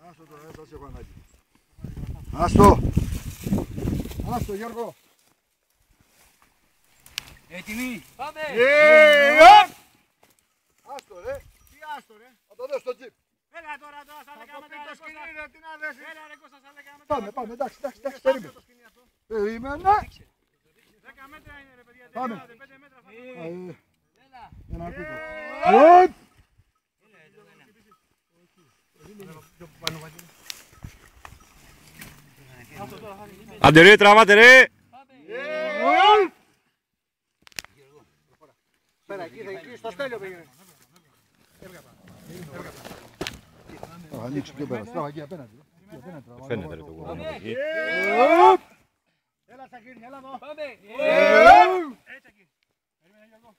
Άστο τώρα, δεν σας έχω ανάγκη. Άστο. Άστο Γιώργο. Έτοιμοι. Πάμε. Άστο ρε. Τι άστο ρε. Θα το δώσω στο τζιπ. Έλα τώρα σαν λέγαμε το σκηνή ρε, τι να δέσεις. Έλα ρε Κώστα σαν λέγαμε. Πάμε, εντάξει, περίμενε. Περίμενε. 10 μέτρα είναι ρε παιδιά, Πάμε. 5 μέτρα θα Έλα. Ένα ακούτο. Άντε ρε, τραβάτε ρε! Πέρα εκεί, στο στέλιο πήγαινε. Θα ανοίξει πιο πέρα, στραβά εκεί απέναντι. Φαίνεται ρε το κουρόνο εκεί. Έλα Σακύρι, έλα εδώ. Πάμε. Έτσι εκεί. Περίμενε Γιώργο.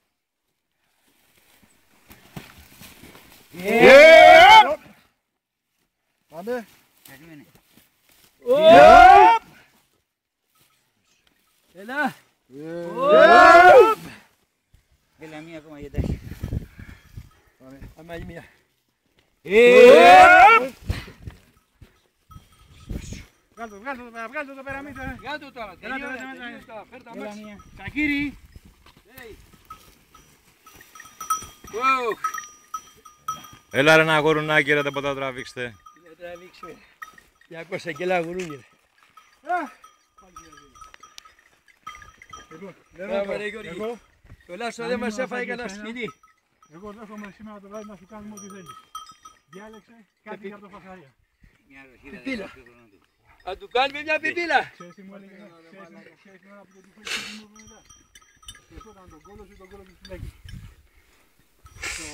Πάμε. Περίμενε. Έλα. Έλα μία ακόμα για τέχει. Πάμε άλλη μία. Βγάλτε το πέρα, μην το... Βγάλτε το τώρα. Τελείωσε τώρα. Φέρ τα μέσα. Σακύρι. Έλα ρε ένα γουρουνάκι ρε, δεν ποτέ να τραβήξετε. Να τραβήξουμε. 200 κιλά γουρούνι ρε. Μπράβο ρε Γιώργη. Το Λάσο δεν μας έφαγε κανένα σκηνή. Εγώ δέχομαι σήμερα το βράδυ να σου κάνουμε ό,τι θέλεις. Διάλεξε κάτι για το φασαρία. Πιπίλα. Θα του κάνουμε μια πιπίλα. Ξέρεις τι μου έλεγε, ξέρεις την ώρα που το τυχόν και μου μετά. Και αυτό ήταν τον κόλο σου, τον κόλο του φυλάκι.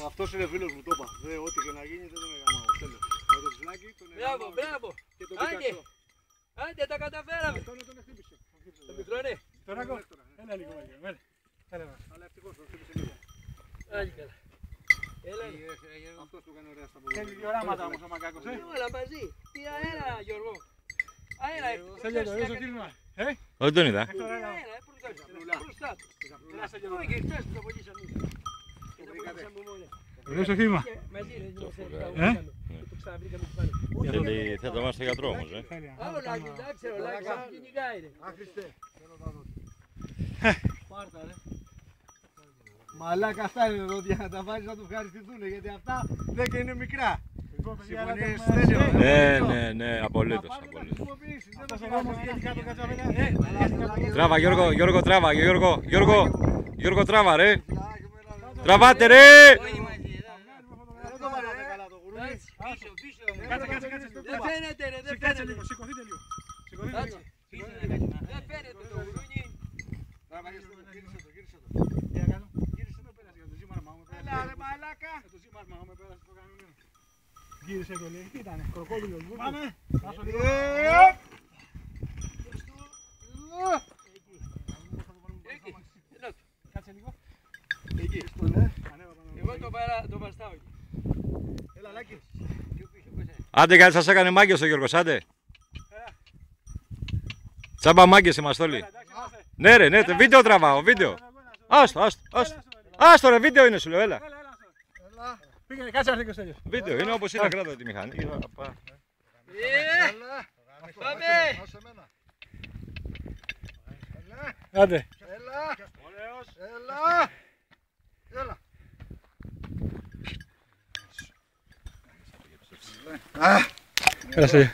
Αυτός είναι φίλος μου, το είπα. Ό,τι και να γίνει δεν τον εγαμάω. Από το φυλάκι τον Μπράβο, μπράβο. Άντε. Άντε, τα καταφέραμε. Αυτόν τον χτύπησε. Το μικρό ναι. Τώρα εγώ, έλα λίγο μάλλον. Αλλά ευτυχώς τον χτύπησε λίγο. Άντε καλά. Έλα. Αυτός του έκανε ωραία στα πόδια. Θέλει δύο οράματα όμως ο Μακάκος, Όλα μαζί. Τι αέρα Γιώργο. Αέρα. Θέλει το ίσο κύλμα. Όχι τον είδα. Αέρα, μπροστά. Όχι, χτες το απολύσαμε. Ωραίο στο κύλμα. Μαζί ρε, το ξαναβρήκαμε πάνω. Θα το μας στο γιατρό όμως Όλα, εντάξει, όλα, κυνηγάει ρε. Άχρηστε. Πάρτα ρε. Μαλάκα αυτά είναι εδώ για να τα βάζεις να του ευχαριστηθούν γιατί αυτά δεν και είναι μικρά. Συμφωνείς τέλειο. Ναι, απολύτως. Αυτός ο δρόμος βγαίνει κάτω κατσαβέλα. Τράβα Γιώργο, τράβα Γιώργο, τράβα ρε. Τραβάτε ρε. Δεν το βάλατε καλά το γουρούνι. Κάτσε. Δεν φαίνεται ρε, δεν Κάτσε φαίνεται. λίγο, σηκωθείτε λίγο. Σηκωθείτε λίγο. Δεν φαίνεται το γουρούνι. Τράβα, γύρισε το. Τι να κάνω. Γύρισε το πέρασε για το ζήμαρμα. Έλα ρε μαλάκα. Για το ζήμαρμα με πέρασε το κανονμένο. Γύρισε το λέει. Τι ήτανε, κροκόδιλος. Πάμε. Κάτσε λίγο. Εκεί. Εγώ το βαστάω εκεί. Έλα Λάκη. Άντε κάτι σας έκανε μάγκες ο Γιώργος, άντε. Τσάμπα μάγκες είμαστε όλοι. Ναι ρε, ναι, βίντεο τραβάω, βίντεο. Άστο ρε, βίντεο είναι σου λέω, έλα. Πήγαινε, κάτσε να έρθει και ο Στέλιος. Βίντεο είναι όπως είναι, κράτω τη μηχανή. Πάμε! Άντε. Έλα. Έλα Στέλιο.